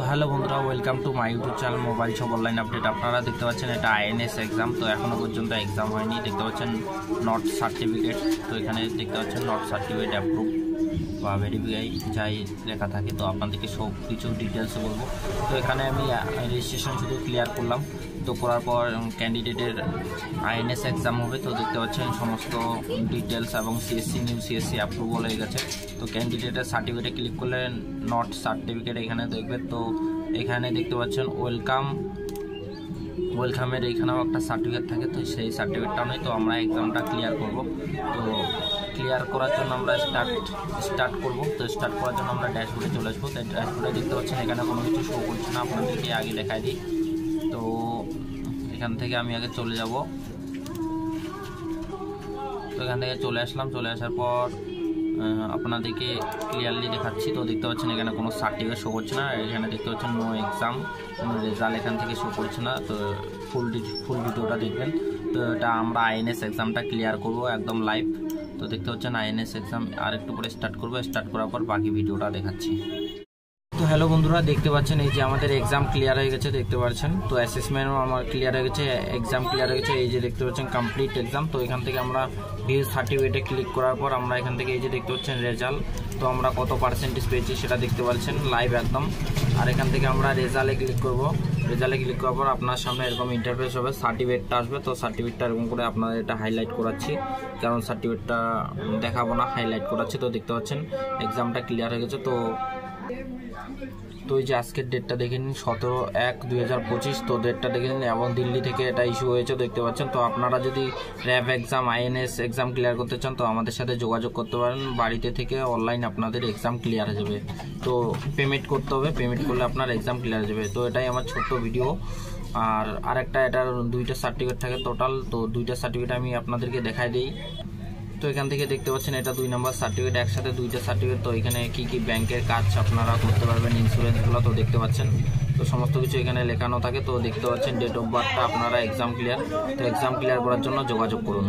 Hello বন্ধুরা, welcome to my YouTube channel mobile shop online update. আপনারা দেখতে পাচ্ছেন এটা আইএনএস এক্সাম। তো এখনও পর্যন্ত এক্সাম হয়নি। দেখতে পাচ্ছেন নট সার্টিফিকেট। তো এখানে দেখতে পাচ্ছেন নট সার্টিফিকেট অ্যাপ্রুভ বা ভেরিফাই যাই লেখা থাকে। তো আপনাদেরকে সব কিছু ডিটেলসে বলবো। তো এখানে আমি রেজিস্ট্রেশন শুধু ক্লিয়ার করলাম। তো করার পর ক্যান্ডিডেটের আইএনএস এক্সাম হবে। তো দেখতে পাচ্ছেন সমস্ত ডিটেলস এবং সিএসসি নিউ সিএসসি অ্যাপ্রুভাল হয়ে গেছে। তো ক্যান্ডিডেটের সার্টিফিকেটে ক্লিক করলে নট সার্টিফিকেট এখানে দেখবেন। তো এখানে দেখতে পাচ্ছেন ওয়েলকামের এইখানেও একটা সার্টিফিকেট থাকে। তো সেই সার্টিফিকেটটা নেই। তো আমরা এক্সামটা ক্লিয়ার করব। তো ক্লিয়ার করার জন্য আমরা স্টার্ট করব। তো স্টার্ট করার জন্য আমরা ড্যাশবোর্ডে চলে আসবো। তো ড্যাশবোর্ডে দেখতে পাচ্ছেন এখানে কোনো কিছু শো করছে না, আপনাদেরকে আগে দেখাই দিই। তো এখান থেকে আমি আগে চলে যাব। তো এখান থেকে চলে আসলাম। চলে আসার পর আপনাদেরকে ক্লিয়ারলি দেখাচ্ছি। তো দেখতে পাচ্ছেন এখানে কোনো সার্টিফিকেট শো করছে না। এখানে দেখতে পাচ্ছেন নো এক্সাম, কোনো রেজাল্ট এখান থেকে শো করছে না। তো ফুল ভিডিওটা দেখবেন। তো এটা আমরা আইএনএস এক্সামটা ক্লিয়ার করব একদম লাইভ। তো দেখতে পাচ্ছেন আইএনএস এক্সাম আর একটু পরে স্টার্ট করবো। স্টার্ট করার পর বাকি ভিডিওটা দেখাচ্ছি। তো হ্যালো বন্ধুরা, দেখতে পাচ্ছেন এই যে আমাদের এক্সাম ক্লিয়ার হয়ে গেছে। দেখতে পাচ্ছেন তো অ্যাসেসমেন্টও আমার ক্লিয়ার হয়ে গেছে, এক্সাম ক্লিয়ার হয়ে গেছে। এই যে দেখতে পাচ্ছেন কমপ্লিট এক্সাম। তো এখান থেকে আমরা ভিউ সার্টিফিকেটে ক্লিক করার পর আমরা এখান থেকে এই যে দেখতে পাচ্ছেন রেজাল্ট। তো আমরা কত পার্সেন্টেজ পেয়েছি সেটা দেখতে পাচ্ছেন লাইভ একদম। আর এখান থেকে আমরা রেজাল্টে ক্লিক করব। রেজাল্টে ক্লিক করার পর আপনার সামনে এরকম ইন্টারফেস হবে, সার্টিফিকেটটা আসবে। তো সার্টিফিকেটটা এরকম করে আপনাদের এটা হাইলাইট করাচ্ছি, কারণ সার্টিফিকেটটা দেখাবো না, হাইলাইট করাচ্ছি। তো দেখতে পাচ্ছেন এক্সামটা ক্লিয়ার হয়ে গেছে। তো এই যে আজকের ডেটটা দেখে নিন, 17/1/2025। তো ডেটটা দেখে নিন এবং দিল্লি থেকে এটা ইস্যু হয়েছে দেখতে পাচ্ছেন। তো আপনারা যদি RAB exam INS exam clear করতে চান তো আমাদের সাথে যোগাযোগ করতে পারেন। বাড়িতে থেকে অনলাইন আপনাদের এক্সাম ক্লিয়ার হয়ে যাবে। তো পেমেন্ট করতে হবে, পেমেন্ট করলে আপনার এক্সাম ক্লিয়ার হয়ে যাবে। তো এটাই আমার ছোট্ট ভিডিও। আর আরেকটা, এটার 2টা সার্টিফিকেট থাকে টোটাল। তো 2টা সার্টিফিকেট আমি আপনাদেরকে দেখাই দিই। তো এখান থেকে দেখতে পাচ্ছেন এটা 2 নম্বর সার্টিফিকেট, একসাথে 2টা সার্টিফিকেট। তো এখানে কি কি ব্যাংকের কাজ আপনারা করতে পারবেন, ইন্স্যুরেন্সগুলো তো দেখতে পাচ্ছেন। তো সমস্ত কিছু এখানে লেখানো থাকে। তো দেখতে পাচ্ছেন ডেট অফ বার্থটা আপনারা এক্সাম ক্লিয়ার। তো এক্সাম ক্লিয়ার করার জন্য যোগাযোগ করুন।